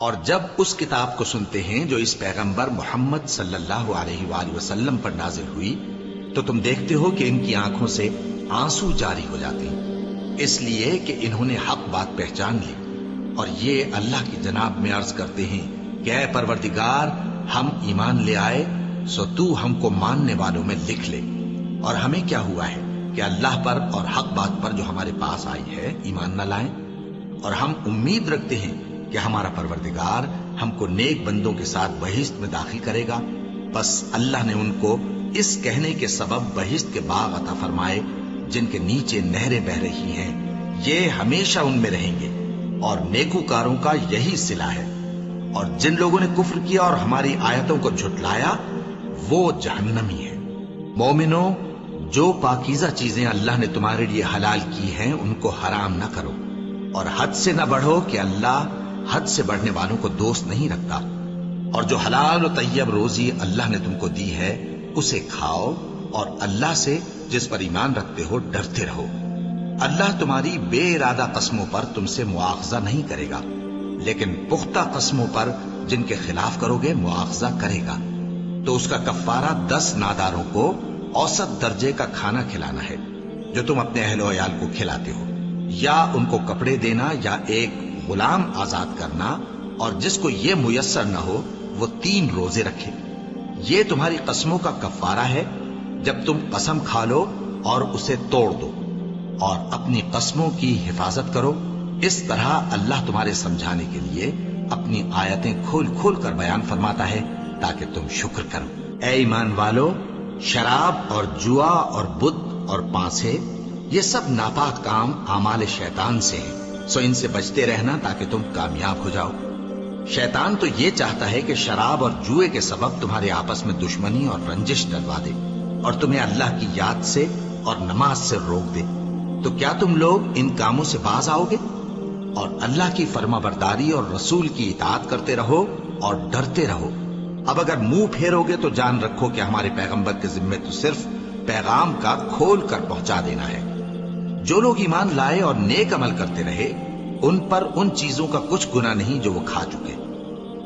اور جب اس کتاب کو سنتے ہیں جو اس پیغمبر محمد صلی اللہ علیہ وآلہ وسلم پر نازل ہوئی تو تم دیکھتے ہو کہ ان کی آنکھوں سے آنسو جاری ہو جاتے ہیں، اس لیے کہ انہوں نے حق بات پہچان لی، اور یہ اللہ کی جناب میں عرض کرتے ہیں کہ اے پروردگار، ہم ایمان لے آئے سو تو ہم کو ماننے والوں میں لکھ لے، اور ہمیں کیا ہوا ہے کہ اللہ پر اور حق بات پر جو ہمارے پاس آئی ہے ایمان نہ لائیں، اور ہم امید رکھتے ہیں کہ ہمارا پروردگار ہم کو نیک بندوں کے ساتھ بہشت میں داخل کرے گا۔ بس اللہ نے ان کو اس کہنے کے سبب بہشت کے باغ عطا فرمائے جن کے نیچے نہریں بہ رہی ہیں، یہ ہمیشہ ان میں رہیں گے، اور نیکوکاروں کا یہی صلہ ہے۔ اور جن لوگوں نے کفر کیا اور ہماری آیتوں کو جھٹلایا وہ جہنمی ہے۔ مومنوں، جو پاکیزہ چیزیں اللہ نے تمہارے لیے حلال کی ہیں ان کو حرام نہ کرو، اور حد سے نہ بڑھو کہ اللہ حد سے بڑھنے والوں کو دوست نہیں رکھتا، اور جو حلال و طیب روزی اللہ نے تم کو دی ہے اسے کھاؤ، اور اللہ سے جس پر ایمان رکھتے ہو ڈرتے رہو۔ اللہ تمہاری بے ارادہ قسموں پر تم سے مواخذہ نہیں کرے گا، لیکن پختہ قسموں پر جن کے خلاف کرو گے مواخذہ کرے گا۔ تو اس کا کفارہ 10 ناداروں کو اوسط درجے کا کھانا کھلانا ہے جو تم اپنے اہل و عیال کو کھلاتے ہو، یا ان کو کپڑے دینا، یا ایک غلام آزاد کرنا، اور جس کو یہ میسر نہ ہو وہ 3 روزے رکھے۔ یہ تمہاری قسموں کا کفارہ ہے جب تم قسم کھا لو اور اسے توڑ دو، اور اپنی قسموں کی حفاظت کرو۔ اس طرح اللہ تمہارے سمجھانے کے لیے اپنی آیتیں کھول کھول کر بیان فرماتا ہے تاکہ تم شکر کرو۔ اے ایمان والو، شراب اور جوا اور بت اور پانسے یہ سب ناپاک کام اعمال شیطان سے ہیں، سو ان سے بچتے رہنا تاکہ تم کامیاب ہو جاؤ۔ شیطان تو یہ چاہتا ہے کہ شراب اور جوئے کے سبب تمہارے آپس میں دشمنی اور رنجش ڈلوا دے، اور تمہیں اللہ کی یاد سے اور نماز سے روک دے۔ تو کیا تم لوگ ان کاموں سے باز آؤ گے؟ اور اللہ کی فرما برداری اور رسول کی اطاعت کرتے رہو اور ڈرتے رہو۔ اب اگر منہ پھیرو گے تو جان رکھو کہ ہمارے پیغمبر کے ذمے تو صرف پیغام کا کھول کر پہنچا دینا ہے۔ جو لوگ ایمان لائے اور نیک عمل کرتے رہے ان پر ان چیزوں کا کچھ گناہ نہیں جو وہ کھا چکے،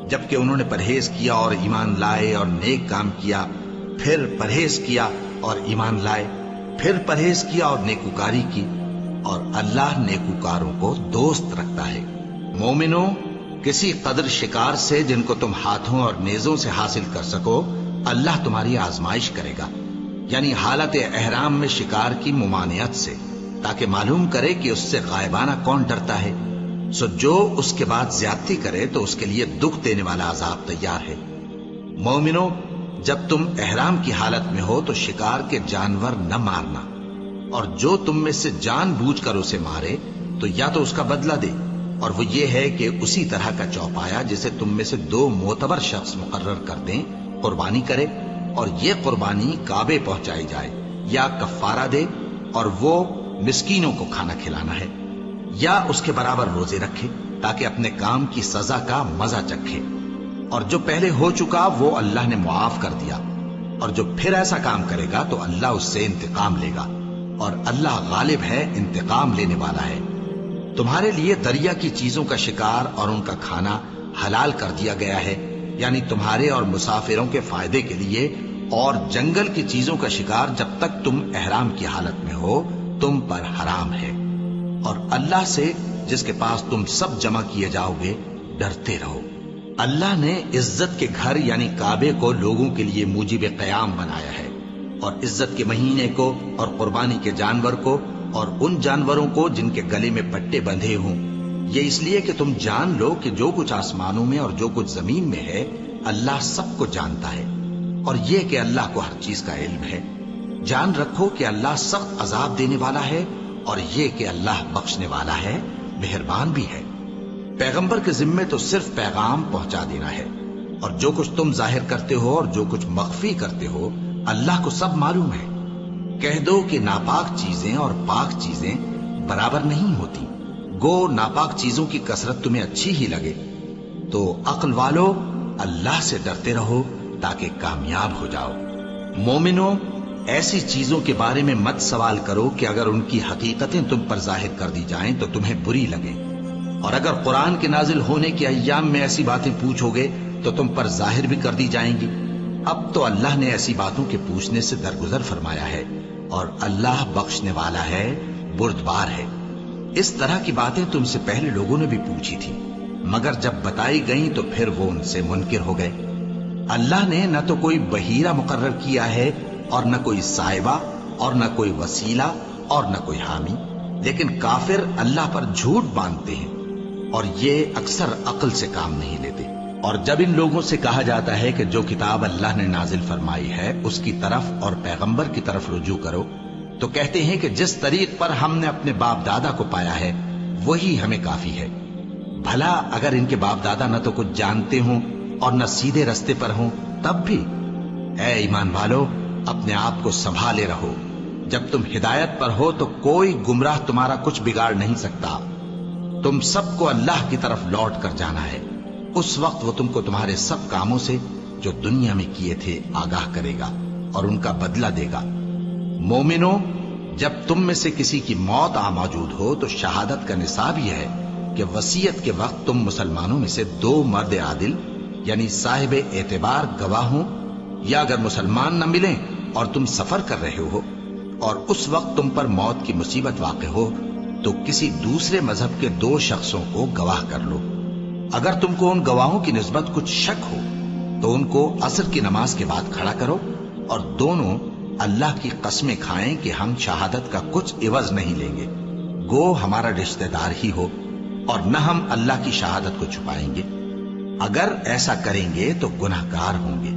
جبکہ انہوں نے پرہیز کیا اور ایمان لائے اور نیک کام کیا، پھر پرہیز کیا اور ایمان لائے، پھر پرہیز کیا اور نیکوکاری کی، اور اللہ نیکوکاروں کو دوست رکھتا ہے۔ مومنوں، کسی قدر شکار سے جن کو تم ہاتھوں اور نیزوں سے حاصل کر سکو اللہ تمہاری آزمائش کرے گا، یعنی حالت احرام میں شکار کی ممانعت سے، تاکہ معلوم کرے کہ اس سے غائبانہ کون ڈرتا ہے۔ سو جو اس کے بعد زیادتی کرے تو اس کے لیے دکھ دینے والا عذاب تیار ہے۔ مومنوں، جب تم احرام کی حالت میں ہو تو شکار کے جانور نہ مارنا، اور جو تم میں سے جان بوجھ کر اسے مارے تو یا تو اس کا بدلہ دے، اور وہ یہ ہے کہ اسی طرح کا چوپایا جسے تم میں سے 2 معتبر شخص مقرر کر دیں قربانی کرے، اور یہ قربانی کعبے پہنچائی جائے، یا کفارہ دے اور وہ مسکینوں کو کھانا کھلانا ہے، یا اس کے برابر روزے رکھے تاکہ اپنے کام کی سزا کا مزہ چکھے، اور جو پہلے ہو چکا وہ اللہ نے معاف کر دیا، اور جو پھر ایسا کام کرے گا تو اللہ اس سے انتقام لے گا، اور اللہ غالب ہے، انتقام لینے والا ہے۔ تمہارے لیے دریا کی چیزوں کا شکار اور ان کا کھانا حلال کر دیا گیا ہے، یعنی تمہارے اور مسافروں کے فائدے کے لیے، اور جنگل کی چیزوں کا شکار جب تک تم احرام کی حالت میں ہو تم پر حرام ہے۔ اور اللہ سے جس کے پاس تم سب جمع کیے جاؤ گے ڈرتے رہو۔ اللہ نے عزت کے گھر یعنی کعبے کو لوگوں کے لیے موجب قیام بنایا ہے، اور عزت کے مہینے کو اور قربانی کے جانور کو اور ان جانوروں کو جن کے گلے میں پٹے بندھے ہوں، یہ اس لیے کہ تم جان لو کہ جو کچھ آسمانوں میں اور جو کچھ زمین میں ہے اللہ سب کو جانتا ہے، اور یہ کہ اللہ کو ہر چیز کا علم ہے۔ جان رکھو کہ اللہ سخت عذاب دینے والا ہے، اور یہ کہ اللہ بخشنے والا ہے، مہربان بھی ہے۔ پیغمبر کے ذمے تو صرف پیغام پہنچا دینا ہے، اور جو کچھ تم ظاہر کرتے ہو اور جو کچھ مخفی کرتے ہو اللہ کو سب معلوم ہے۔ کہہ دو کہ ناپاک چیزیں اور پاک چیزیں برابر نہیں ہوتی، گو ناپاک چیزوں کی کثرت تمہیں اچھی ہی لگے، تو عقل والو اللہ سے ڈرتے رہو تاکہ کامیاب ہو جاؤ۔ مومنوں، ایسی چیزوں کے بارے میں مت سوال کرو کہ اگر ان کی حقیقتیں تم پر ظاہر کر دی جائیں تو تمہیں بری لگیں، اور اگر قرآن کے نازل ہونے کے ایام میں ایسی باتیں پوچھو گے تو تم پر ظاہر بھی کر دی جائیں گی۔ اب تو اللہ نے ایسی باتوں کے پوچھنے سے درگزر فرمایا ہے، اور اللہ بخشنے والا ہے، بردبار ہے۔ اس طرح کی باتیں تم سے پہلے لوگوں نے بھی پوچھی تھی، مگر جب بتائی گئیں تو پھر وہ ان سے منکر ہو گئے۔ اللہ نے نہ تو کوئی بحیرہ مقرر کیا ہے، اور نہ کوئی صاحبہ، اور نہ کوئی وسیلہ، اور نہ کوئی حامی، لیکن کافر اللہ پر جھوٹ باندھتے ہیں، اور یہ اکثر عقل سے کام نہیں لیتے۔ اور جب ان لوگوں سے کہا جاتا ہے کہ جو کتاب اللہ نے نازل فرمائی ہے اس کی طرف اور پیغمبر کی طرف رجوع کرو، تو کہتے ہیں کہ جس طریق پر ہم نے اپنے باپ دادا کو پایا ہے وہی ہمیں کافی ہے۔ بھلا اگر ان کے باپ دادا نہ تو کچھ جانتے ہوں اور نہ سیدھے رستے پر ہوں تب بھی؟ اے ایمان والو، اپنے آپ کو سنبھالے رہو۔ جب تم ہدایت پر ہو تو کوئی گمراہ تمہارا کچھ بگاڑ نہیں سکتا۔ تم سب کو اللہ کی طرف لوٹ کر جانا ہے، اس وقت وہ تم کو تمہارے سب کاموں سے جو دنیا میں کیے تھے آگاہ کرے گا اور ان کا بدلہ دے گا۔ مومنو، جب تم میں سے کسی کی موت آ موجود ہو تو شہادت کا نصاب یہ ہے کہ وصیت کے وقت تم مسلمانوں میں سے 2 مرد عادل یعنی صاحب اعتبار گواہ ہوں، یا اگر مسلمان نہ ملیں اور تم سفر کر رہے ہو اور اس وقت تم پر موت کی مصیبت واقع ہو تو کسی دوسرے مذہب کے 2 شخصوں کو گواہ کر لو۔ اگر تم کو ان گواہوں کی نسبت کچھ شک ہو تو ان کو عصر کی نماز کے بعد کھڑا کرو، اور دونوں اللہ کی قسمیں کھائیں کہ ہم شہادت کا کچھ عوض نہیں لیں گے، گو ہمارا رشتہ دار ہی ہو، اور نہ ہم اللہ کی شہادت کو چھپائیں گے۔ اگر ایسا کریں گے تو گناہ گار ہوں گے۔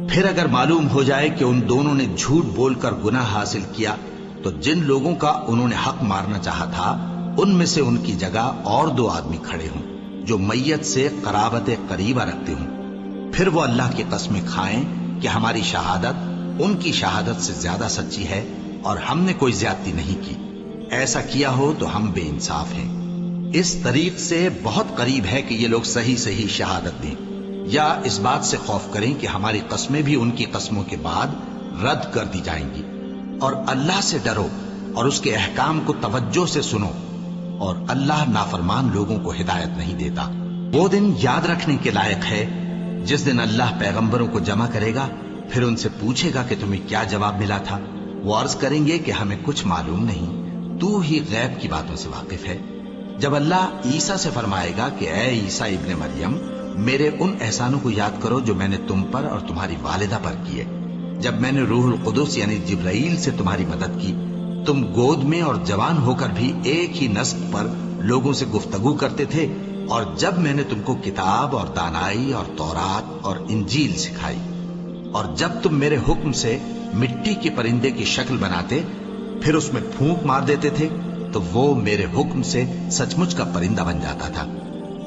پھر اگر معلوم ہو جائے کہ ان دونوں نے جھوٹ بول کر گناہ حاصل کیا تو جن لوگوں کا انہوں نے حق مارنا چاہا تھا ان میں سے ان کی جگہ اور 2 آدمی کھڑے ہوں جو میت سے قرابت قریبہ رکھتے ہوں، پھر وہ اللہ کی قسمیں کھائیں کہ ہماری شہادت ان کی شہادت سے زیادہ سچی ہے اور ہم نے کوئی زیادتی نہیں کی۔ ایسا کیا ہو تو ہم بے انصاف ہیں۔ اس طریق سے بہت قریب ہے کہ یہ لوگ صحیح صحیح شہادت دیں، یا اس بات سے خوف کریں کہ ہماری قسمیں بھی ان کی قسموں کے بعد رد کر دی جائیں گی۔ اور اللہ سے ڈرو اور اس کے احکام کو توجہ سے سنو، اور اللہ نافرمان لوگوں کو ہدایت نہیں دیتا۔ وہ دن یاد رکھنے کے لائق ہے جس دن اللہ پیغمبروں کو جمع کرے گا، پھر ان سے پوچھے گا کہ تمہیں کیا جواب ملا تھا۔ وہ عرض کریں گے کہ ہمیں کچھ معلوم نہیں، تو ہی غیب کی باتوں سے واقف ہے۔ جب اللہ عیسیٰ سے فرمائے گا کہ اے عیسیٰ ابن مریم، میرے ان احسانوں کو یاد کرو جو میں نے تم پر اور تمہاری والدہ پر کیے، جب میں نے روح القدس یعنی جبرائیل سے تمہاری مدد کی، تم گود میں اور جوان ہو کر بھی ایک ہی نسق پر لوگوں سے گفتگو کرتے تھے، اور جب میں نے تم کو کتاب اور دانائی اور تورات اور انجیل سکھائی، اور جب تم میرے حکم سے مٹی کے پرندے کی شکل بناتے پھر اس میں پھونک مار دیتے تھے تو وہ میرے حکم سے سچ مچ کا پرندہ بن جاتا تھا،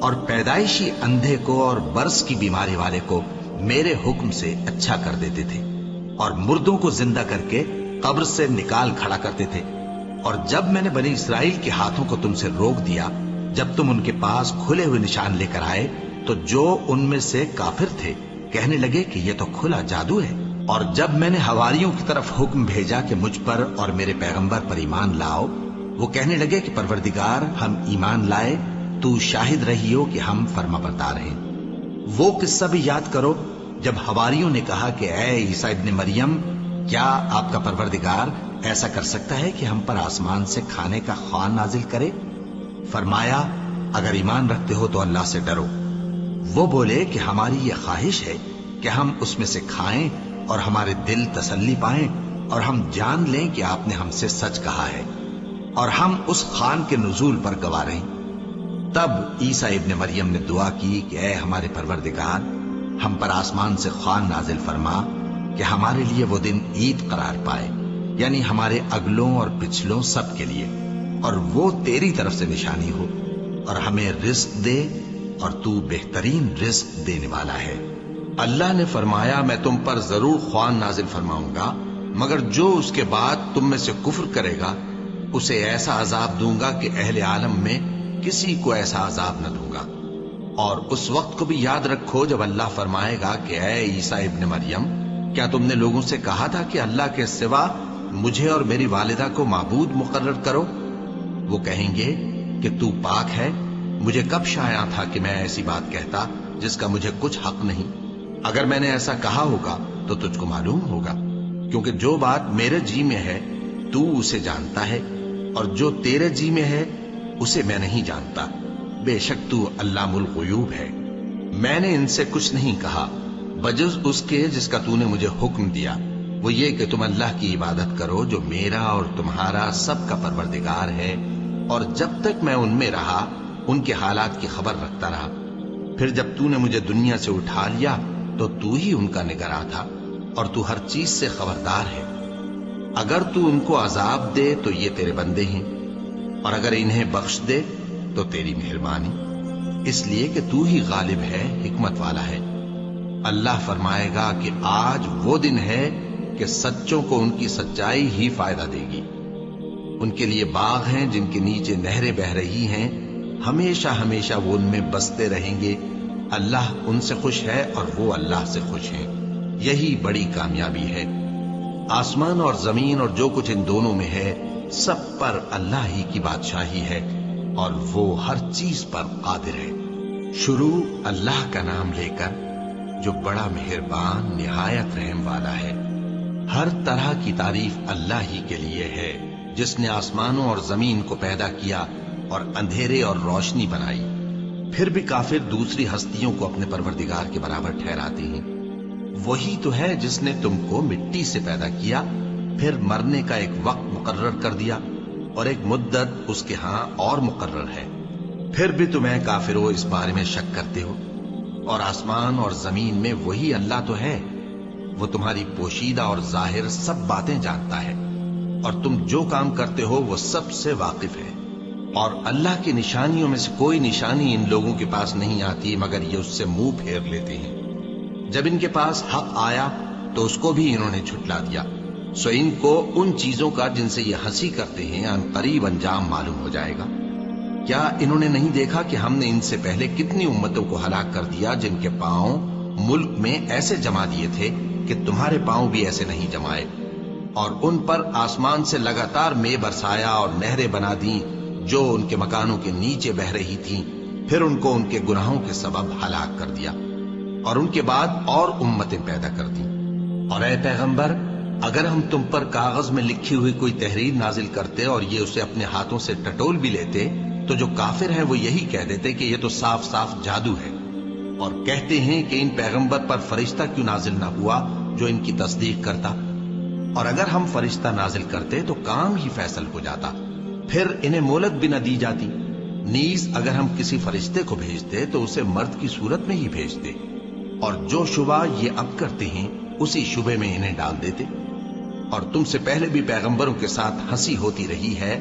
اور پیدائشی اندھے کو اور برس کی بیماری والے کو میرے حکم سے اچھا کر دیتے تھے، اور مردوں کو زندہ کر کے قبر سے نکال کھڑا کرتے تھے۔ اور جب میں نے بنی اسرائیل کے ہاتھوں کو تم سے روک دیا جب تم ان کے پاس کھلے ہوئے نشان لے کر آئے تو جو ان میں سے کافر تھے کہنے لگے کہ یہ تو کھلا جادو ہے۔ اور جب میں نے حواریوں کی طرف حکم بھیجا کہ مجھ پر اور میرے پیغمبر پر ایمان لاؤ، وہ کہنے لگے کہ پروردگار، ہم ایمان لائے، تو شاہد رہی ہو کہ ہم فرما بردار ہیں۔ وہ قصہ بھی یاد کرو جب حواریوں نے کہا کہ اے عیسیٰ ابن مریم، کیا آپ کا پروردگار ایسا کر سکتا ہے کہ ہم پر آسمان سے کھانے کا خوان نازل کرے؟ فرمایا، اگر ایمان رکھتے ہو تو اللہ سے ڈرو۔ وہ بولے کہ ہماری یہ خواہش ہے کہ ہم اس میں سے کھائیں اور ہمارے دل تسلی پائیں اور ہم جان لیں کہ آپ نے ہم سے سچ کہا ہے اور ہم اس خوان کے نزول پر گواہ رہیں۔ تب عیسیٰ ابن مریم نے دعا کی کہ اے ہمارے پروردگار، ہم پر آسمان سے خوان نازل فرما کہ ہمارے لیے وہ دن عید قرار پائے، یعنی ہمارے اگلوں اور پچھلوں سب کے لیے، اور وہ تیری طرف سے نشانی ہو، اور ہمیں رزق دے اور تو بہترین رزق دینے والا ہے۔ اللہ نے فرمایا، میں تم پر ضرور خوان نازل فرماؤں گا، مگر جو اس کے بعد تم میں سے کفر کرے گا اسے ایسا عذاب دوں گا کہ اہل عالم میں کسی کو ایسا عذاب نہ دوں گا۔ اور اس وقت کو بھی یاد رکھو جب اللہ فرمائے گا کہ اے عیسیٰ ابن مریم، کیا تم نے لوگوں سے کہا تھا کہ اللہ کے سوا مجھے اور میری والدہ کو معبود مقرر کرو؟ وہ کہیں گے کہ تو پاک ہے، مجھے کب شایع تھا کہ میں ایسی بات کہتا جس کا مجھے کچھ حق نہیں؟ اگر میں نے ایسا کہا ہوگا تو تجھ کو معلوم ہوگا، کیونکہ جو بات میرے جی میں ہے تو اسے جانتا ہے، اور جو تیرے جی میں ہے اسے میں نہیں جانتا۔ بے شک تو علام الغیوب ہے۔ میں نے ان سے کچھ نہیں کہا بجز اس کے جس کا تو نے مجھے حکم دیا، وہ یہ کہ تم اللہ کی عبادت کرو جو میرا اور تمہارا سب کا پروردگار ہے، اور جب تک میں ان میں رہا ان کے حالات کی خبر رکھتا رہا۔ پھر جب تو نے مجھے دنیا سے اٹھا لیا تو تو ہی ان کا نگراں تھا، اور تو ہر چیز سے خبردار ہے۔ اگر تو ان کو عذاب دے تو یہ تیرے بندے ہیں، اور اگر انہیں بخش دے تو تیری مہربانی، اس لیے کہ تو ہی غالب ہے، حکمت والا ہے۔ اللہ فرمائے گا کہ آج وہ دن ہے کہ سچوں کو ان کی سچائی ہی فائدہ دے گی۔ ان کے لیے باغ ہیں جن کے نیچے نہریں بہ رہی ہیں، ہمیشہ ہمیشہ وہ ان میں بستے رہیں گے۔ اللہ ان سے خوش ہے اور وہ اللہ سے خوش ہیں، یہی بڑی کامیابی ہے۔ آسمان اور زمین اور جو کچھ ان دونوں میں ہے سب پر اللہ ہی کی بادشاہی ہے، اور وہ ہر چیز پر قادر ہے۔ شروع اللہ کا نام لے کر جو بڑا مہربان نہایت رحم والا ہے۔ ہر طرح کی تعریف اللہ ہی کے لیے ہے، جس نے آسمانوں اور زمین کو پیدا کیا اور اندھیرے اور روشنی بنائی۔ پھر بھی کافر دوسری ہستیوں کو اپنے پروردگار کے برابر ٹھہراتے ہیں۔ وہی تو ہے جس نے تم کو مٹی سے پیدا کیا، پھر مرنے کا ایک وقت مقرر کر دیا، اور ایک مدت اس کے ہاں اور مقرر ہے۔ پھر بھی تمہیں کافروں اس بارے میں شک کرتے ہو، اور آسمان اور زمین میں وہی اللہ تو ہے، وہ تمہاری پوشیدہ اور ظاہر سب باتیں جانتا ہے، اور تم جو کام کرتے ہو وہ سب سے واقف ہے۔ اور اللہ کی نشانیوں میں سے کوئی نشانی ان لوگوں کے پاس نہیں آتی مگر یہ اس سے منہ پھیر لیتے ہیں۔ جب ان کے پاس حق آیا تو اس کو بھی انہوں نے جھٹلا دیا، سو ان کو ان چیزوں کا جن سے یہ ہنسی کرتے ہیں ان قریب انجام معلوم ہو جائے گا۔ کیا انہوں نے نہیں دیکھا کہ ہم نے ان سے پہلے کتنی امتوں کو ہلاک کر دیا جن کے پاؤں ملک میں ایسے جما دیے تھے کہ تمہارے پاؤں بھی ایسے نہیں جمائے، اور ان پر آسمان سے لگاتار مے برسایا اور نہریں بنا دیں جو ان کے مکانوں کے نیچے بہ رہی تھیں، پھر ان کو ان کے گناہوں کے سبب ہلاک کر دیا، اور ان کے بعد اور امتیں پیدا کر دیں۔ اور اے پیغمبر، اگر ہم تم پر کاغذ میں لکھی ہوئی کوئی تحریر نازل کرتے اور یہ اسے اپنے ہاتھوں سے ٹٹول بھی لیتے تو جو کافر ہیں وہ یہی کہہ دیتے کہ یہ تو صاف صاف جادو ہے، اور کہتے ہیں کہ ان پیغمبر پر فرشتہ کیوں نازل نہ ہوا جو ان کی تصدیق کرتا، اور اگر ہم فرشتہ نازل کرتے تو کام ہی فیصل ہو جاتا، پھر انہیں مہلت بھی نہ دی جاتی۔ نیز اگر ہم کسی فرشتے کو بھیجتے تو اسے مرد کی صورت میں ہی بھیجتے، اور جو شبہ یہ اب کرتے ہیں اسی شبے میں انہیں ڈال دیتے۔ اور تم سے پہلے بھی پیغمبروں کے ساتھ ہنسی ہوتی رہی ہے،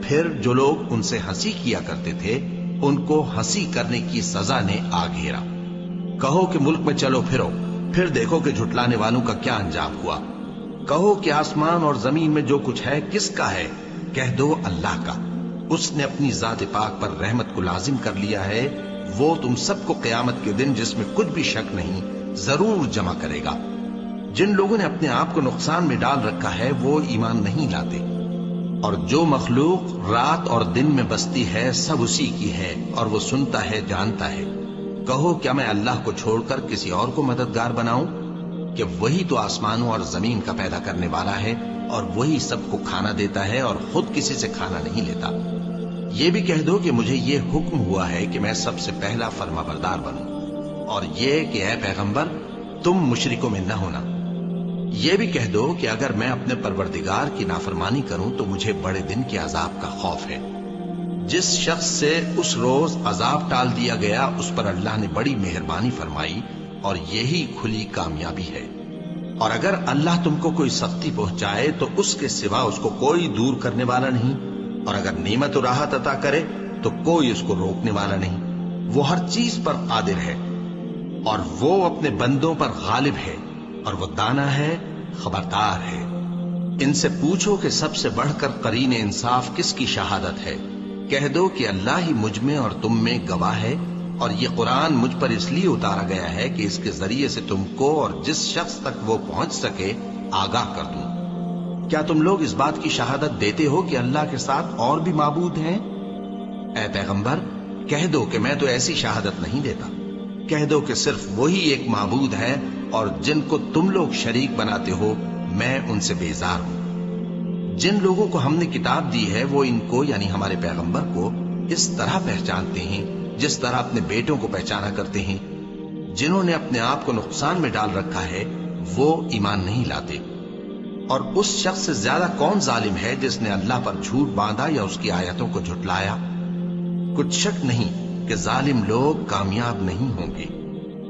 پھر جو لوگ ان سے ہنسی کیا کرتے تھے ان کو ہنسی کرنے کی سزا نے آ گھیرا۔ کہو کہ ملک میں چلو پھرو، پھر دیکھو کہ جھٹلانے والوں کا کیا انجام ہوا۔ کہو کہ آسمان اور زمین میں جو کچھ ہے کس کا ہے؟ کہہ دو اللہ کا۔ اس نے اپنی ذات پاک پر رحمت کو لازم کر لیا ہے، وہ تم سب کو قیامت کے دن جس میں کچھ بھی شک نہیں ضرور جمع کرے گا۔ جن لوگوں نے اپنے آپ کو نقصان میں ڈال رکھا ہے وہ ایمان نہیں لاتے، اور جو مخلوق رات اور دن میں بستی ہے سب اسی کی ہے، اور وہ سنتا ہے جانتا ہے۔ کہو کیا میں اللہ کو چھوڑ کر کسی اور کو مددگار بناؤں؟ کہ وہی تو آسمانوں اور زمین کا پیدا کرنے والا ہے، اور وہی سب کو کھانا دیتا ہے اور خود کسی سے کھانا نہیں لیتا۔ یہ بھی کہہ دو کہ مجھے یہ حکم ہوا ہے کہ میں سب سے پہلا فرما بردار بنوں، اور یہ کہ اے پیغمبر تم مشرکوں میں نہ ہونا۔ یہ بھی کہہ دو کہ اگر میں اپنے پروردگار کی نافرمانی کروں تو مجھے بڑے دن کے عذاب کا خوف ہے۔ جس شخص سے اس روز عذاب ٹال دیا گیا اس پر اللہ نے بڑی مہربانی فرمائی، اور یہی کھلی کامیابی ہے۔ اور اگر اللہ تم کو کوئی سختی پہنچائے تو اس کے سوا اس کو کوئی دور کرنے والا نہیں، اور اگر نعمت و راحت عطا کرے تو کوئی اس کو روکنے والا نہیں۔ وہ ہر چیز پر قادر ہے، اور وہ اپنے بندوں پر غالب ہے، اور وہ دانا ہے، خبردار ہے۔ ان سے پوچھو کہ سب سے بڑھ کر قرین انصاف کس کی شہادت ہے؟ کہہ دو کہ اللہ ہی مجھ میں اور تم میں گواہ ہے، اور یہ قرآن مجھ پر اس لیے اتارا گیا ہے کہ اس کے ذریعے سے تم کو اور جس شخص تک وہ پہنچ سکے آگاہ کر دوں۔ کیا تم لوگ اس بات کی شہادت دیتے ہو کہ اللہ کے ساتھ اور بھی معبود ہیں؟ اے پیغمبر کہہ دو کہ میں تو ایسی شہادت نہیں دیتا، کہہ دو کہ صرف وہی ایک معبود ہے اور جن کو تم لوگ شریک بناتے ہو میں ان سے بیزار ہوں۔ جن لوگوں کو ہم نے کتاب دی ہے وہ ان کو یعنی ہمارے پیغمبر کو اس طرح پہچانتے ہیں جس طرح اپنے بیٹوں کو پہچانا کرتے ہیں۔ جنہوں نے اپنے آپ کو نقصان میں ڈال رکھا ہے وہ ایمان نہیں لاتے۔ اور اس شخص سے زیادہ کون ظالم ہے جس نے اللہ پر جھوٹ باندھا یا اس کی آیتوں کو جھٹلایا؟ کچھ شک نہیں کہ ظالم لوگ کامیاب نہیں ہوں گے۔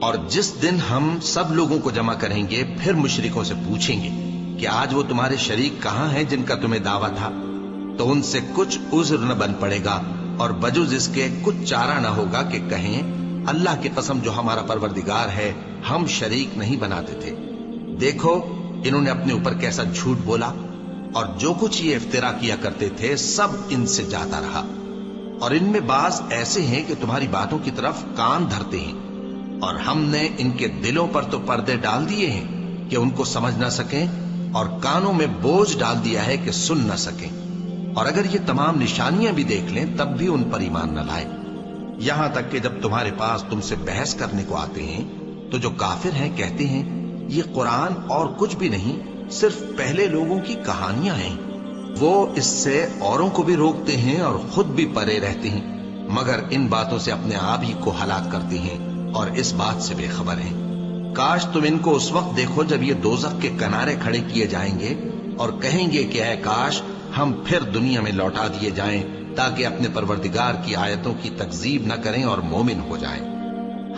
اور جس دن ہم سب لوگوں کو جمع کریں گے پھر مشرکوں سے پوچھیں گے کہ آج وہ تمہارے شریک کہاں ہیں جن کا تمہیں دعویٰ تھا، تو ان سے کچھ عذر نہ بن پڑے گا اور بجز اس کے کچھ چارہ نہ ہوگا کہ کہیں اللہ کی قسم جو ہمارا پروردگار ہے ہم شریک نہیں بناتے تھے۔ دیکھو انہوں نے اپنے اوپر کیسا جھوٹ بولا، اور جو کچھ یہ افترا کیا کرتے تھے سب ان سے جاتا رہا۔ اور ان میں بعض ایسے ہیں کہ تمہاری باتوں کی طرف کان دھرتے ہیں، اور ہم نے ان کے دلوں پر تو پردے ڈال دیے ہیں کہ ان کو سمجھ نہ سکیں، اور کانوں میں بوجھ ڈال دیا ہے کہ سن نہ سکیں، اور اگر یہ تمام نشانیاں بھی دیکھ لیں تب بھی ان پر ایمان نہ لائیں۔ یہاں تک کہ جب تمہارے پاس تم سے بحث کرنے کو آتے ہیں تو جو کافر ہیں کہتے ہیں یہ قرآن اور کچھ بھی نہیں صرف پہلے لوگوں کی کہانیاں ہیں۔ وہ اس سے اوروں کو بھی روکتے ہیں اور خود بھی پرے رہتے ہیں، مگر ان باتوں سے اپنے آپ ہی کو ہلاک کرتے ہیں اور اس بات سے بے خبر ہیں۔ کاش تم ان کو اس وقت دیکھو جب یہ دوزخ کے کنارے کھڑے کیے جائیں گے اور کہیں گے کہ اے کاش ہم پھر دنیا میں لوٹا دیے جائیں تاکہ اپنے پروردگار کی آیتوں کی تکذیب نہ کریں اور مومن ہو جائیں۔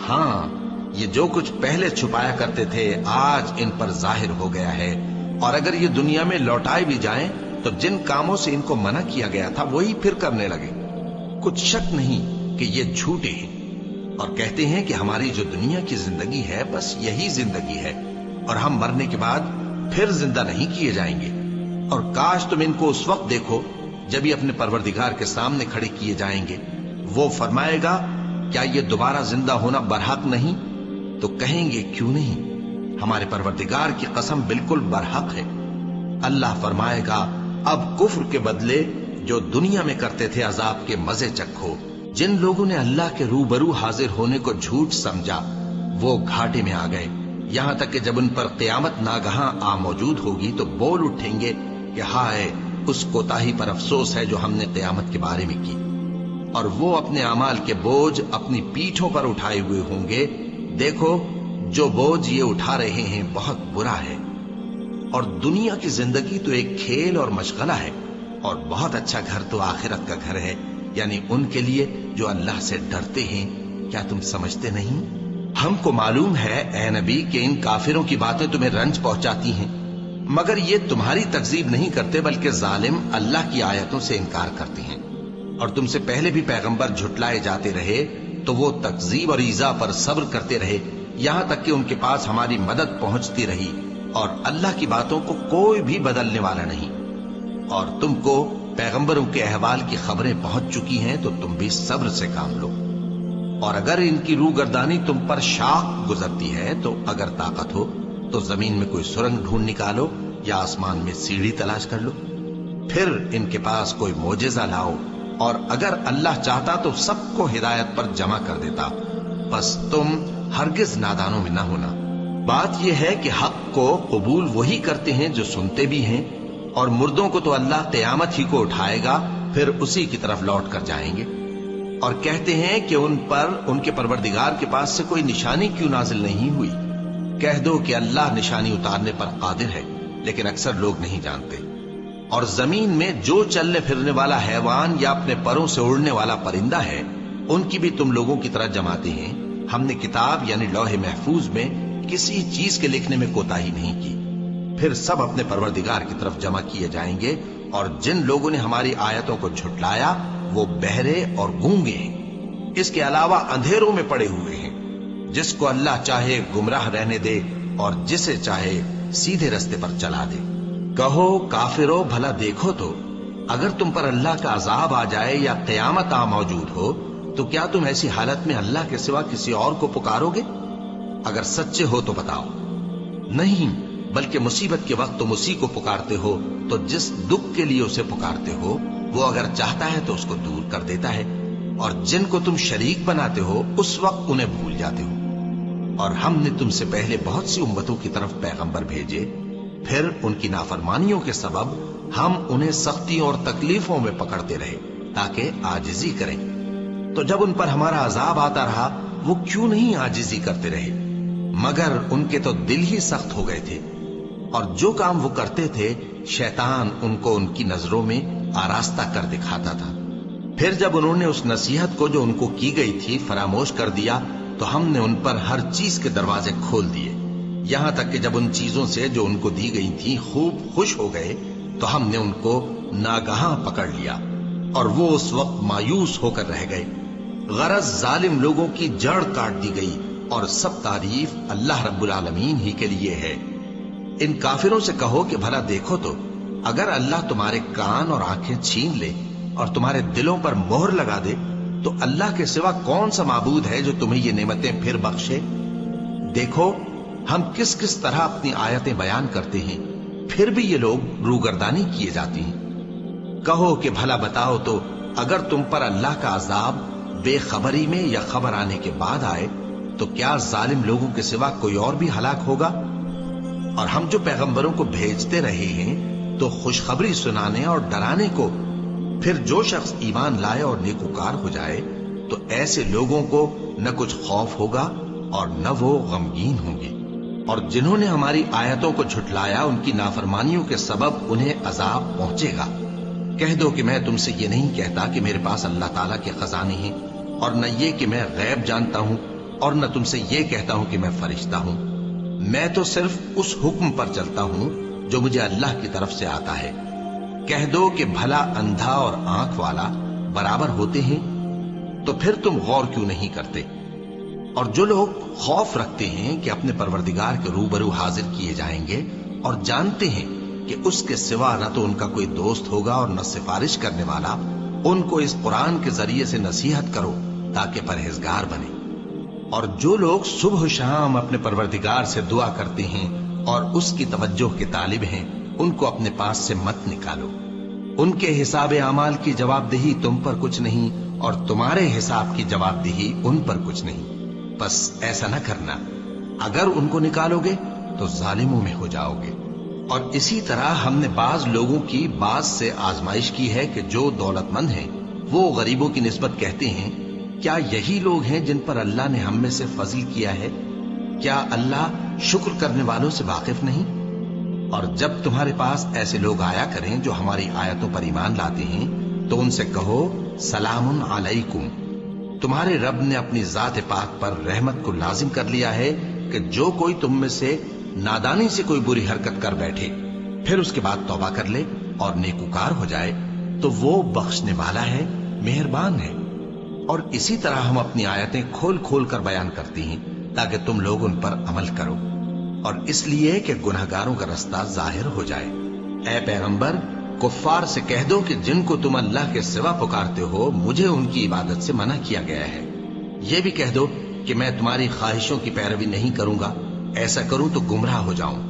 ہاں یہ جو کچھ پہلے چھپایا کرتے تھے آج ان پر ظاہر ہو گیا ہے، اور اگر یہ دنیا میں لوٹائے بھی جائیں تو جن کاموں سے ان کو منع کیا گیا تھا وہی پھر کرنے لگے۔ کچھ شک نہیں کہ یہ جھوٹے ہیں، اور کہتے ہیں کہ ہماری جو دنیا کی زندگی ہے بس یہی زندگی ہے اور ہم مرنے کے بعد پھر زندہ نہیں کیے جائیں گے۔ اور کاش تم ان کو اس وقت دیکھو جب یہ اپنے پروردگار کے سامنے کھڑے کیے جائیں گے، وہ فرمائے گا کیا یہ دوبارہ زندہ ہونا برحق نہیں؟ تو کہیں گے کیوں نہیں، ہمارے پروردگار کی قسم بالکل برحق ہے۔ اللہ فرمائے گا اب کفر کے بدلے جو دنیا میں کرتے تھے عذاب کے مزے چکھو۔ جن لوگوں نے اللہ کے روبرو حاضر ہونے کو جھوٹ سمجھا وہ گھاٹے میں آ گئے، یہاں تک کہ جب ان پر قیامت ناگہاں آ موجود ہوگی تو بول اٹھیں گے کہ ہائے اس کوتاہی پر افسوس ہے جو ہم نے قیامت کے بارے میں کی، اور وہ اپنے اعمال کے بوجھ اپنی پیٹھوں پر اٹھائے ہوئے ہوں گے۔ دیکھو جو بوجھ یہ اٹھا رہے ہیں بہت برا ہے، اور دنیا کی زندگی تو ایک کھیل اور مشغلہ ہے، اور بہت اچھا گھر تو آخرت کا گھر ہے، یعنی ان کے لیے جو اللہ سے ڈرتے ہیں۔ کیا تم سمجھتے نہیں؟ ہم کو معلوم ہے اے نبی کہ ان کافروں کی باتیں تمہیں رنج پہنچاتی ہیں، مگر یہ تمہاری تکذیب نہیں کرتے بلکہ ظالم اللہ کی آیتوں سے انکار کرتے ہیں۔ اور تم سے پہلے بھی پیغمبر جھٹلائے جاتے رہے تو وہ تکذیب اور ایذا پر صبر کرتے رہے یہاں تک کہ ان کے پاس ہماری مدد پہنچتی رہی، اور اللہ کی باتوں کو کوئی بھی بدلنے والا نہیں۔ اور تم کو پیغمبروں کے احوال کی خبریں پہنچ چکی ہیں تو تم بھی صبر سے کام لو۔ اور اگر ان کی روح گردانی تم پر شاق گزرتی ہے تو اگر طاقت ہو تو زمین میں کوئی سرنگ ڈھونڈ نکالو یا آسمان میں سیڑھی تلاش کر لو، پھر ان کے پاس کوئی معجزہ لاؤ، اور اگر اللہ چاہتا تو سب کو ہدایت پر جمع کر دیتا، بس تم ہرگز نادانوں میں نہ ہونا۔ بات یہ ہے کہ حق کو قبول وہی کرتے ہیں جو سنتے بھی ہیں، اور مردوں کو تو اللہ قیامت ہی کو اٹھائے گا پھر اسی کی طرف لوٹ کر جائیں گے۔ اور کہتے ہیں کہ ان پر ان کے پروردگار کے پاس سے کوئی نشانی کیوں نازل نہیں ہوئی؟ کہہ دو کہ اللہ نشانی اتارنے پر قادر ہے، لیکن اکثر لوگ نہیں جانتے۔ اور زمین میں جو چلنے پھرنے والا حیوان یا اپنے پروں سے اڑنے والا پرندہ ہے ان کی بھی تم لوگوں کی طرح جماتے ہیں۔ ہم نے کتاب یعنی لوح محفوظ میں کسی چیز کے لکھنے میں کوتاہی نہیں کی۔ پھر سب اپنے پروردگار کی طرف جمع کیے جائیں گے، اور جن لوگوں نے ہماری آیتوں کو جھٹلایا وہ بہرے اور گونگے ہیں، اس کے علاوہ اندھیروں میں پڑے ہوئے ہیں۔ جس کو اللہ چاہے گمراہ رہنے دے اور جسے چاہے سیدھے رستے پر چلا دے۔ کہو کافرو بھلا دیکھو تو اگر تم پر اللہ کا عذاب آ جائے یا قیامت آ موجود ہو تو کیا تم ایسی حالت میں اللہ کے سوا کسی اور کو پکارو گے؟ اگر سچے ہو تو بتاؤ۔ نہیں، بلکہ مصیبت کے وقت تم اسی کو پکارتے ہو، تو جس دکھ کے لیے اسے پکارتے ہو وہ اگر چاہتا ہے تو اس کو دور کر دیتا ہے، اور جن کو تم شریک بناتے ہو اس وقت انہیں بھول جاتے ہو۔ اور ہم نے تم سے پہلے بہت سی امتوں کی طرف پیغمبر بھیجے، پھر ان کی نافرمانیوں کے سبب ہم انہیں سختیوں اور تکلیفوں میں پکڑتے رہے تاکہ عاجزی کریں۔ تو جب ان پر ہمارا عذاب آتا رہا وہ کیوں نہیں عاجزی کرتے رہے، مگر ان کے تو دل ہی سخت ہو گئے تھے، اور جو کام وہ کرتے تھے شیطان ان کو ان کی نظروں میں آراستہ کر دکھاتا تھا۔ پھر جب انہوں نے اس نصیحت کو جو ان کو کی گئی تھی فراموش کر دیا تو ہم نے ان پر ہر چیز کے دروازے کھول دیے، یہاں تک کہ جب ان چیزوں سے جو ان کو دی گئی تھی خوب خوش ہو گئے تو ہم نے ان کو ناگہاں پکڑ لیا، اور وہ اس وقت مایوس ہو کر رہ گئے۔ غرض ظالم لوگوں کی جڑ کاٹ دی گئی، اور سب تعریف اللہ رب العالمین ہی کے لیے ہے۔ ان کافروں سے کہو کہ بھلا دیکھو تو اگر اللہ تمہارے کان اور آنکھیں چھین لے اور تمہارے دلوں پر مہر لگا دے تو اللہ کے سوا کون سا معبود ہے جو تمہیں یہ نعمتیں پھر بخشے؟ دیکھو ہم کس کس طرح اپنی آیتیں بیان کرتے ہیں، پھر بھی یہ لوگ روگردانی کیے جاتے ہیں۔ کہو کہ بھلا بتاؤ تو اگر تم پر اللہ کا عذاب بے خبری میں یا خبر آنے کے بعد آئے تو کیا ظالم لوگوں کے سوا کوئی اور بھی ہلاک ہوگا؟ اور ہم جو پیغمبروں کو بھیجتے رہے ہیں تو خوشخبری سنانے اور ڈرانے کو، پھر جو شخص ایمان لائے اور نیکوکار ہو جائے تو ایسے لوگوں کو نہ کچھ خوف ہوگا اور نہ وہ غمگین ہوں گے۔ اور جنہوں نے ہماری آیتوں کو جھٹلایا ان کی نافرمانیوں کے سبب انہیں عذاب پہنچے گا۔ کہہ دو کہ میں تم سے یہ نہیں کہتا کہ میرے پاس اللہ تعالیٰ کے خزانے ہیں، اور نہ یہ کہ میں غیب جانتا ہوں، اور نہ تم سے یہ کہتا ہوں کہ میں فرشتہ ہوں۔ میں تو صرف اس حکم پر چلتا ہوں جو مجھے اللہ کی طرف سے آتا ہے۔ کہہ دو کہ بھلا اندھا اور آنکھ والا برابر ہوتے ہیں؟ تو پھر تم غور کیوں نہیں کرتے؟ اور جو لوگ خوف رکھتے ہیں کہ اپنے پروردگار کے روبرو حاضر کیے جائیں گے اور جانتے ہیں کہ اس کے سوا نہ تو ان کا کوئی دوست ہوگا اور نہ سفارش کرنے والا، ان کو اس قرآن کے ذریعے سے نصیحت کرو تاکہ پرہیزگار بنے۔ اور جو لوگ صبح و شام اپنے پروردگار سے دعا کرتے ہیں اور اس کی توجہ کے طالب ہیں، ان کو اپنے پاس سے مت نکالو۔ ان کے حساب اعمال کی جواب دہی تم پر کچھ نہیں، اور تمہارے حساب کی جواب دہی ان پر کچھ نہیں۔ بس ایسا نہ کرنا، اگر ان کو نکالو گے تو ظالموں میں ہو جاؤ گے۔ اور اسی طرح ہم نے بعض لوگوں کی بعض سے آزمائش کی ہے کہ جو دولت مند ہیں وہ غریبوں کی نسبت کہتے ہیں کیا یہی لوگ ہیں جن پر اللہ نے ہم میں سے فضل کیا ہے؟ کیا اللہ شکر کرنے والوں سے واقف نہیں؟ اور جب تمہارے پاس ایسے لوگ آیا کریں جو ہماری آیتوں پر ایمان لاتے ہیں تو ان سے کہو سلام علیکم، تمہارے رب نے اپنی ذات پاک پر رحمت کو لازم کر لیا ہے کہ جو کوئی تم میں سے نادانی سے کوئی بری حرکت کر بیٹھے پھر اس کے بعد توبہ کر لے اور نیکوکار ہو جائے تو وہ بخشنے والا ہے، مہربان ہے۔ اور اسی طرح ہم اپنی آیتیں کھول کھول کر بیان کرتی ہیں تاکہ تم لوگ ان پر عمل کرو، اور اس لیے کہ گنہگاروں کا رستہ ظاہر ہو جائے۔ اے پیغمبر، کفار سے کہہ دو کہ جن کو تم اللہ کے سوا پکارتے ہو مجھے ان کی عبادت سے منع کیا گیا ہے۔ یہ بھی کہہ دو کہ میں تمہاری خواہشوں کی پیروی نہیں کروں گا، ایسا کروں تو گمراہ ہو جاؤں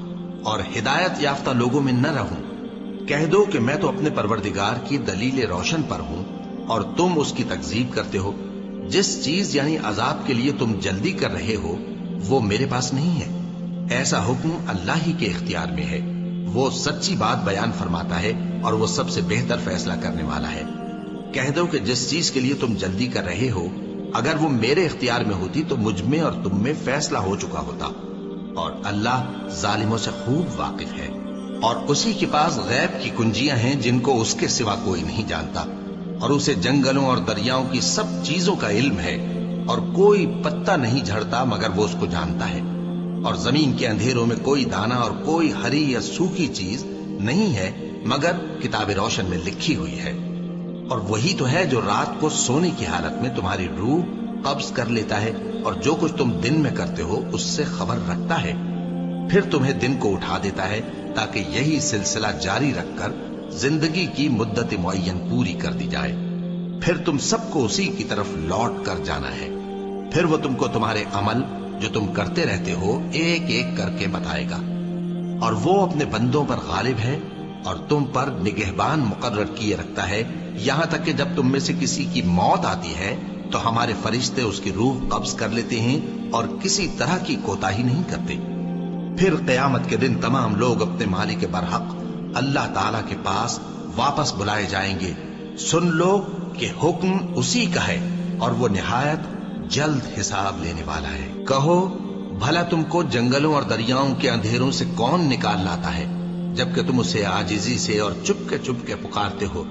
اور ہدایت یافتہ لوگوں میں نہ رہوں۔ کہہ دو کہ میں تو اپنے پروردگار کی دلیل روشن پر ہوں اور تم اس کی تکذیب کرتے ہو۔ جس چیز یعنی عذاب کے لیے تم جلدی کر رہے ہو وہ میرے پاس نہیں ہے، ایسا حکم اللہ ہی کے اختیار میں ہے۔ وہ سچی بات بیان فرماتا ہے اور وہ سب سے بہتر فیصلہ کرنے والا ہے۔ کہہ دو کہ جس چیز کے لیے تم جلدی کر رہے ہو اگر وہ میرے اختیار میں ہوتی تو مجھ میں اور تم میں فیصلہ ہو چکا ہوتا، اور اللہ ظالموں سے خوب واقف ہے۔ اور اسی کے پاس غیب کی کنجیاں ہیں جن کو اس کے سوا کوئی نہیں جانتا، اور اسے جنگلوں اور دریاؤں کی سب چیزوں کا علم ہے، اور کوئی پتا نہیں جھڑتا مگر وہ اس کو جانتا ہے، اور زمین کے اندھیروں میں کوئی دانا اور کوئی ہری یا سوکھی چیز نہیں ہے مگر کتاب روشن میں لکھی ہوئی ہے۔ اور وہی تو ہے جو رات کو سونے کی حالت میں تمہاری روح قبض کر لیتا ہے اور جو کچھ تم دن میں کرتے ہو اس سے خبر رکھتا ہے، پھر تمہیں دن کو اٹھا دیتا ہے تاکہ یہی سلسلہ جاری رکھ کر زندگی کی مدت معین پوری کر دی جائے۔ پھر تم سب کو اسی کی طرف لوٹ کر جانا ہے، پھر وہ تم کو تمہارے عمل جو تم کرتے رہتے ہو ایک ایک کر کے بتائے گا، اور وہ اپنے بندوں پر غالب ہے اور تم پر نگہبان مقرر کیے رکھتا ہے، یہاں تک کہ جب تم میں سے کسی کی موت آتی ہے تو ہمارے فرشتے اس کی روح قبض کر لیتے ہیں اور کسی طرح کی کوتاہی نہیں کرتے۔ پھر قیامت کے دن تمام لوگ اپنے مالک برحق اللہ تعالی کے پاس واپس بلائے جائیں گے۔ سن لو کہ حکم اسی کا ہے اور وہ نہایت جلد حساب لینے والا ہے۔ کہو بھلا تم کو جنگلوں اور دریاؤں کے اندھیروں سے کون نکال لاتا ہے، جبکہ تم اسے عاجزی سے اور چپ کے پکارتے ہو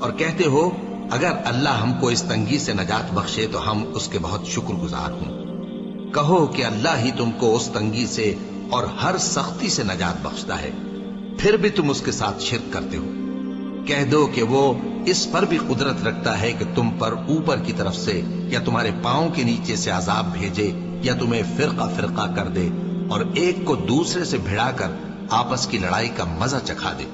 اور کہتے ہو اگر اللہ ہم کو اس تنگی سے نجات بخشے تو ہم اس کے بہت شکر گزار ہوں۔ کہو کہ اللہ ہی تم کو اس تنگی سے اور ہر سختی سے نجات بخشتا ہے، پھر بھی تم اس کے ساتھ شرک کرتے ہو۔ کہہ دو کہ وہ اس پر بھی قدرت رکھتا ہے کہ تم پر اوپر کی طرف سے یا تمہارے پاؤں کے نیچے سے عذاب بھیجے یا تمہیں فرقہ فرقہ کر دے اور ایک کو دوسرے سے بھڑا کر آپس کی لڑائی کا مزہ چکھا دے۔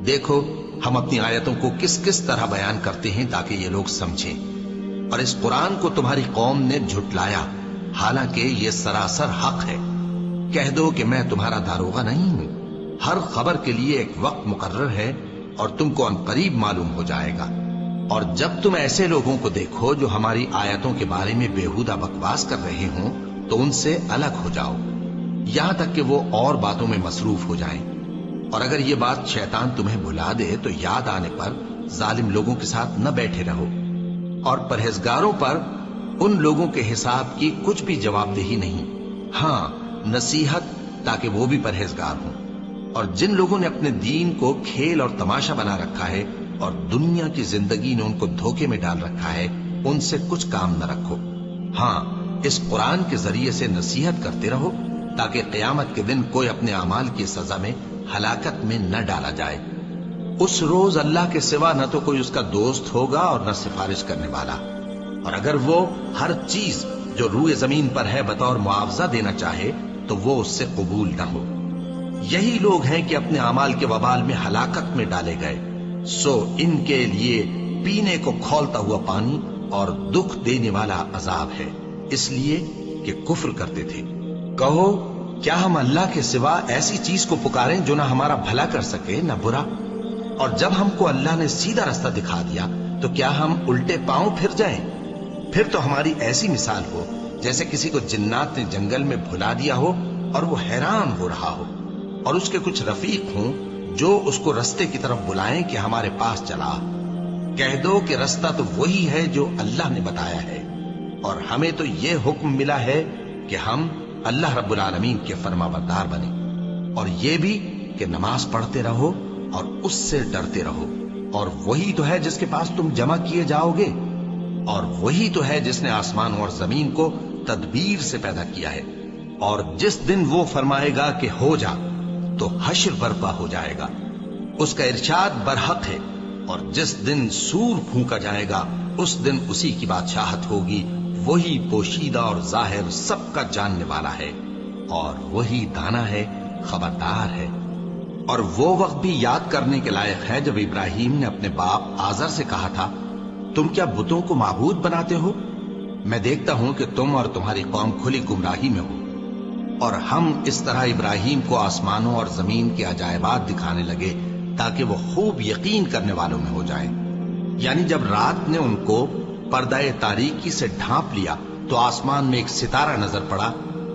دیکھو ہم اپنی آیتوں کو کس کس طرح بیان کرتے ہیں تاکہ یہ لوگ سمجھیں، اور اس قرآن کو تمہاری قوم نے جھٹلایا حالانکہ یہ سراسر حق ہے۔ کہہ دو کہ میں تمہارا داروغہ نہیں ہوں، ہر خبر کے لیے ایک وقت مقرر ہے اور تم کو عنقریب معلوم ہو جائے گا۔ اور جب تم ایسے لوگوں کو دیکھو جو ہماری آیتوں کے بارے میں بےہودہ بکواس کر رہے ہوں تو ان سے الگ ہو جاؤ، یہاں تک کہ وہ اور باتوں میں مصروف ہو جائیں۔ اور اگر یہ بات شیطان تمہیں بھلا دے تو یاد آنے پر ظالم لوگوں کے ساتھ نہ بیٹھے رہو، اور پرہیزگاروں پر ان لوگوں کے حساب کی کچھ بھی جواب دہی نہیں، ہاں نصیحت تاکہ وہ بھی پرہیزگار ہوں۔ اور جن لوگوں نے اپنے دین کو کھیل اور تماشا بنا رکھا ہے اور دنیا کی زندگی نے ان کو دھوکے میں ڈال رکھا ہے، ان سے کچھ کام نہ رکھو، ہاں اس قرآن کے ذریعے سے نصیحت کرتے رہو تاکہ قیامت کے دن کوئی اپنے اعمال کی سزا میں ہلاکت میں نہ ڈالا جائے۔ اس روز اللہ کے سوا نہ تو کوئی اس کا دوست ہوگا اور نہ سفارش کرنے والا، اور اگر وہ ہر چیز جو روئے زمین پر ہے بطور معاوضہ دینا چاہے تو وہ اس سے قبول نہ ہو۔ یہی لوگ ہیں کہ اپنے اعمال کے وبال میں ہلاکت میں ڈالے گئے، سو ان کے لیے پینے کو کھولتا ہوا پانی اور دکھ دینے والا عذاب ہے، اس لیے کہ کفر کرتے تھے۔ کہو کیا ہم اللہ کے سوا ایسی چیز کو پکاریں جو نہ ہمارا بھلا کر سکے نہ برا؟ اور جب ہم کو اللہ نے سیدھا رستہ دکھا دیا تو کیا ہم الٹے پاؤں پھر جائیں؟ پھر تو ہماری ایسی مثال ہو جیسے کسی کو جنات نے جنگل میں بھلا دیا ہو اور وہ حیران ہو رہا ہو، اور اس کے کچھ رفیق ہوں جو اس کو رستے کی طرف بلائیں کہ ہمارے پاس چلا۔ کہہ دو کہ رستہ تو وہی ہے جو اللہ نے بتایا ہے، اور ہمیں تو یہ حکم ملا ہے کہ ہم اللہ رب العالمین کے فرما بردار بنے، اور یہ بھی کہ نماز پڑھتے رہو اور اس سے ڈرتے رہو، اور وہی تو ہے جس کے پاس تم جمع کیے جاؤ گے، اور وہی تو ہے جس نے آسمان اور زمین کو تدبیر سے پیدا کیا ہے، اور جس دن وہ فرمائے گا کہ ہو جا تو حشر برپا ہو جائے گا، اس کا ارشاد برحق ہے، اور جس دن سور پھونکا جائے گا اس دن اسی کی بادشاہت ہوگی، وہی پوشیدہ اور ظاہر سب کا جاننے والا ہے، اور وہی دانا ہے، خبردار ہے۔ اور وہ وقت بھی یاد کرنے کے لائق ہے جب ابراہیم نے اپنے باپ آزر سے کہا تھا تم کیا بتوں کو معبود بناتے ہو؟ میں دیکھتا ہوں کہ تم اور تمہاری قوم کھلی گمراہی میں ہو۔ اور ہم اس طرح ابراہیم کو آسمانوں اور زمین کے عجائبات دکھانے لگے تاکہ وہ خوب یقین کرنے والوں میں ہو جائیں۔ یعنی جب رات نے ان کو پردہ تاریکی سے ڈھانپ لیا تو آسمان میں ایک ستارہ نظر پڑا،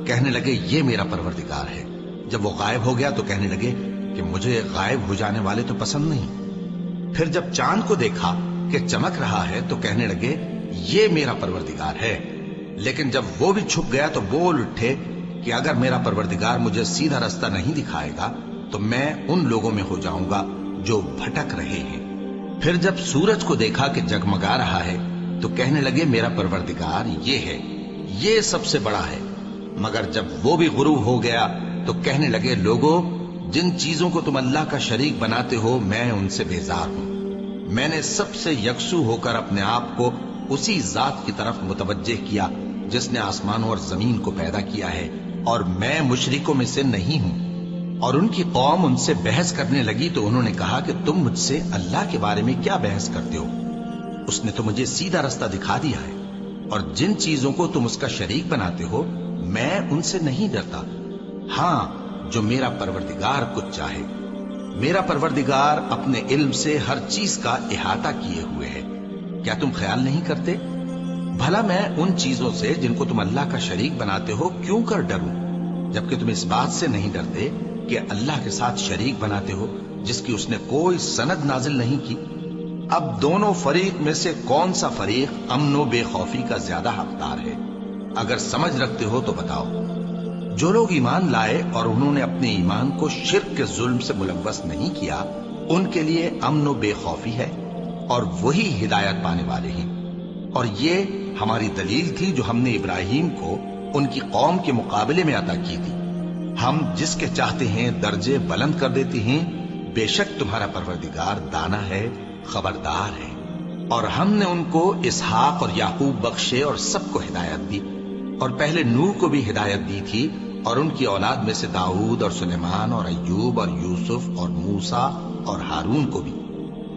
کہنے لگے یہ میرا پروردگار ہے۔ جب وہ غائب ہو گیا تو کہنے لگے کہ مجھے غائب ہو جانے والے تو پسند نہیں۔ پھر جب چاند کو دیکھا کہ چمک رہا ہے تو کہنے لگے یہ میرا پروردگار ہے۔ لیکن جب وہ بھی چھپ گیا تو بول اٹھے کہ اگر میرا پروردگار مجھے سیدھا رستہ نہیں دکھائے گا تو میں ان لوگوں میں ہو جاؤں گا جو بھٹک رہے ہیں۔ پھر جب سورج کو دیکھا کہ جگمگا رہا ہے تو کہنے لگے میرا پروردگار یہ ہے، یہ سب سے بڑا ہے۔ مگر جب وہ بھی غروب ہو گیا تو کہنے لگے لوگو جن چیزوں کو تم اللہ کا شریک بناتے ہو میں ان سے بیزار ہوں۔ میں نے سب سے یکسو ہو کر اپنے آپ کو اسی ذات کی طرف متوجہ کیا جس نے آسمانوں اور زمین کو پیدا کیا ہے، اور میں مشرکوں میں سے نہیں ہوں۔ اور ان کی قوم ان سے بحث کرنے لگی تو انہوں نے کہا کہ تم مجھ سے اللہ کے بارے میں کیا بحث کرتے ہو؟ اس نے تو مجھے سیدھا رستہ دکھا دیا ہے، اور جن چیزوں کو تم اس کا شریک بناتے ہو میں ان سے نہیں ڈرتا، ہاں جو میرا پروردگار کچھ چاہے۔ میرا پروردگار اپنے علم سے ہر چیز کا احاطہ کیے ہوئے ہے، کیا تم خیال نہیں کرتے؟ بھلا میں ان چیزوں سے جن کو تم اللہ کا شریک بناتے ہو کیوں کر ڈروں، جبکہ تم اس بات سے نہیں ڈرتے کہ اللہ کے ساتھ شریک بناتے ہو جس کی اس نے کوئی سند نازل نہیں کی۔ اب دونوں فریق میں سے کون سا فریق امن و بے خوفی کا زیادہ حقدار ہے؟ اگر سمجھ رکھتے ہو تو بتاؤ۔ جو لوگ ایمان لائے اور انہوں نے اپنے ایمان کو شرک کے ظلم سے ملوث نہیں کیا، ان کے لیے امن و بے خوفی ہے اور وہی ہدایت پانے والے ہیں۔ اور یہ ہماری دلیل تھی جو ہم نے ابراہیم کو ان کی قوم کے مقابلے میں عطا کی تھی۔ ہم جس کے چاہتے ہیں درجے بلند کر دیتے ہیں، بے شک تمہارا پروردگار دانا ہے، خبردار ہے۔ اور ہم نے ان کو اسحاق اور یعقوب بخشے اور سب کو ہدایت دی، اور پہلے نوح کو بھی ہدایت دی تھی، اور ان کی اولاد میں سے داؤد اور سلیمان اور ایوب اور یوسف اور موسیٰ اور ہارون کو بھی۔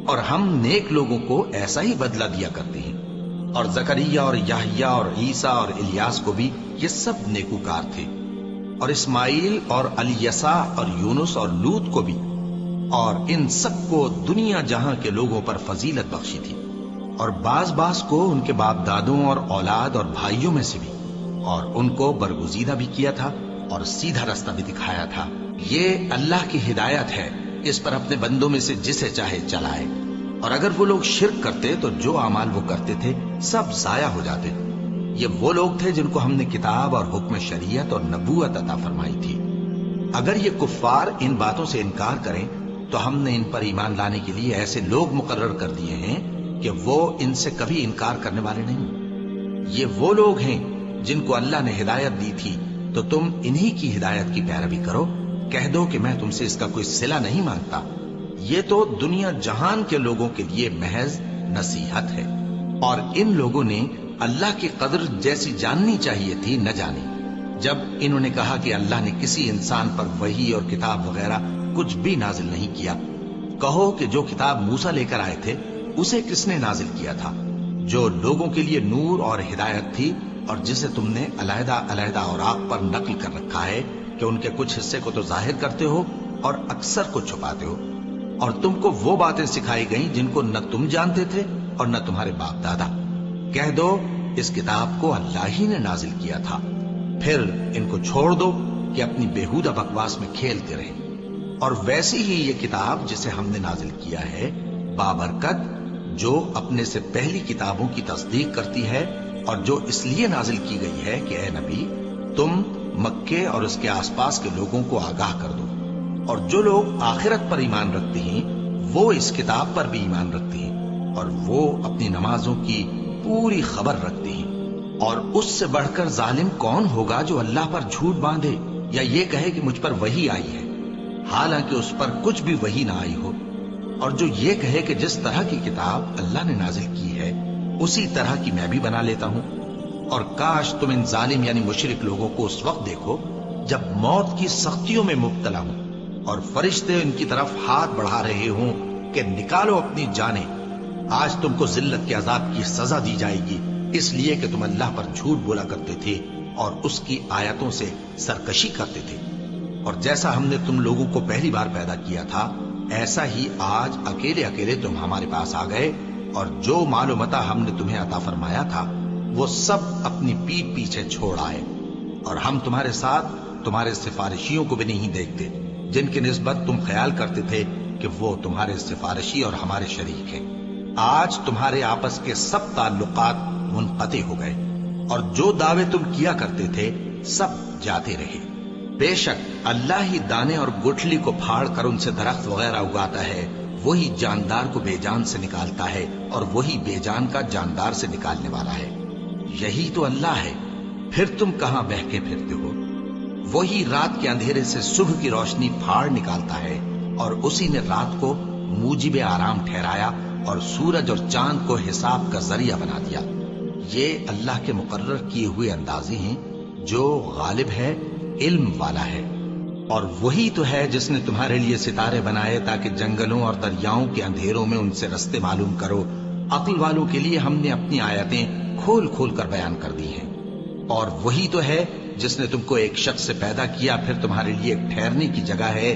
اور ہم نیک لوگوں کو ایسا ہی بدلہ دیا کرتے ہیں۔ اور زکریا اور یحییٰ اور عیسیٰ اور الیاس کو بھی، یہ سب نیکوکار تھے۔ اور اسماعیل اور الیسع اور یونس اور لوط کو بھی، اور ان سب کو دنیا جہاں کے لوگوں پر فضیلت بخشی تھی، اور بعض کو ان کے باپ دادوں اور اولاد اور بھائیوں میں سے بھی، اور ان کو برگزیدہ بھی کیا تھا اور سیدھا رستہ بھی دکھایا تھا۔ یہ اللہ کی ہدایت ہے، اس پر اپنے بندوں میں سے جسے چاہے چلائے۔ اور اگر وہ لوگ شرک کرتے تو جو اعمال وہ کرتے تھے سب ضائع ہو جاتے۔ یہ وہ لوگ تھے جن کو ہم نے کتاب اور حکم شریعت اور نبوت عطا فرمائی تھی۔ اگر یہ کفار ان باتوں سے انکار کریں تو ہم نے ان پر ایمان لانے کے لیے ایسے لوگ مقرر کر دیے ہیں کہ وہ ان سے کبھی انکار کرنے والے نہیں۔ یہ وہ لوگ ہیں جن کو اللہ نے ہدایت دی تھی، تو تم انہی کی ہدایت کی پیروی کرو۔ کہہ دو کہ میں تم سے اس کا کوئی صلہ نہیں مانگتا، یہ تو دنیا جہان کے لوگوں کے لیے محض نصیحت ہے۔ اور ان لوگوں نے اللہ کی قدر جیسی جاننی چاہیے تھی نہ جانی، جب انہوں نے کہا کہ اللہ نے کسی انسان پر وحی اور کتاب وغیرہ کچھ بھی نازل نہیں کیا۔ کہو کہ جو کتاب موسیٰ لے کر آئے تھے اسے کس نے نازل کیا تھا، جو لوگوں کے لیے نور اور ہدایت تھی، اور جسے تم نے علیحدہ علیحدہ اوراق پر نقل کر رکھا ہے کہ ان کے کچھ حصے کو تو ظاہر کرتے ہو اور اکثر کو چھپاتے ہو۔ اور تم کو وہ باتیں سکھائی گئیں جن کو نہ تم جانتے تھے اور نہ تمہارے باپ دادا۔ کہہ دو اس کتاب کو اللہ ہی نے نازل کیا تھا، پھر ان کو چھوڑ دو کہ اپنی بیہودہ بکواس میں کھیلتے رہیں۔ اور ویسی ہی یہ کتاب جسے ہم نے نازل کیا ہے بابرکت، جو اپنے سے پہلی کتابوں کی تصدیق کرتی ہے، اور جو اس لیے نازل کی گئی ہے کہ اے نبی تم مکے اور اس کے آس پاس کے لوگوں کو آگاہ کر دو۔ اور جو لوگ آخرت پر ایمان رکھتے ہیں وہ اس کتاب پر بھی ایمان رکھتے ہیں، اور وہ اپنی نمازوں کی پوری خبر رکھتے ہیں۔ اور اس سے بڑھ کر ظالم کون ہوگا جو اللہ پر جھوٹ باندھے یا یہ کہے کہ مجھ پر وحی آئی ہے، حالانکہ اس پر کچھ بھی وحی نہ آئی ہو، اور جو یہ کہے کہ جس طرح کی کتاب اللہ نے نازل کی ہے اسی طرح کی میں بھی بنا لیتا ہوں۔ اور کاش تم ان ظالم یعنی مشرک لوگوں کو اس وقت دیکھو جب موت کی سختیوں میں مبتلا ہوں اور فرشتے ان کی طرف ہاتھ بڑھا رہے ہوں کہ نکالو اپنی جانیں، آج تم کو ذلت کے عذاب کی سزا دی جائے گی، اس لیے کہ تم اللہ پر جھوٹ بولا کرتے تھے اور اس کی آیتوں سے سرکشی کرتے تھے۔ اور جیسا ہم نے تم لوگوں کو پہلی بار پیدا کیا تھا ایسا ہی آج اکیلے اکیلے تم ہمارے پاس آ گئے، اور جو مال و متاع ہم نے تمہیں عطا فرمایا تھا وہ سب اپنی پیٹھ پیچھے چھوڑ آئے، اور ہم تمہارے ساتھ تمہارے سفارشیوں کو بھی نہیں دیکھتے جن کی نسبت تم خیال کرتے تھے کہ وہ تمہارے سفارشی اور ہمارے شریک ہیں۔ آج تمہارے آپس کے سب تعلقات منقطع ہو گئے، اور جو دعوے تم کیا کرتے تھے سب جاتے رہے۔ بے شک اللہ ہی دانے اور گٹھلی کو پھاڑ کر ان سے درخت وغیرہ اگاتا ہے، وہی جاندار کو بے جان سے نکالتا ہے اور وہی بے جان کا جاندار سے نکالنے والا ہے۔ یہی تو اللہ ہے، پھر تم کہاں بہکے پھرتے ہو؟ وہی رات کے اندھیرے سے صبح کی روشنی پھاڑ نکالتا ہے، اور اسی نے رات کو موجب آرام ٹھہرایا اور سورج اور چاند کو حساب کا ذریعہ بنا دیا۔ یہ اللہ کے مقرر کیے ہوئے اندازے ہیں، جو غالب ہے، علم والا ہے۔ اور وہی تو ہے جس نے تمہارے لیے ستارے بنائے تاکہ جنگلوں اور دریاؤں کے اندھیروں میں ان سے رستے معلوم کرو۔ عقل والوں کے لیے ہم نے اپنی آیتیں کھول کھول کر بیان کر دی ہیں۔ اور وہی تو ہے جس نے تم کو ایک شخص سے پیدا کیا، پھر تمہارے لیے ایک ٹھہرنے کی جگہ ہے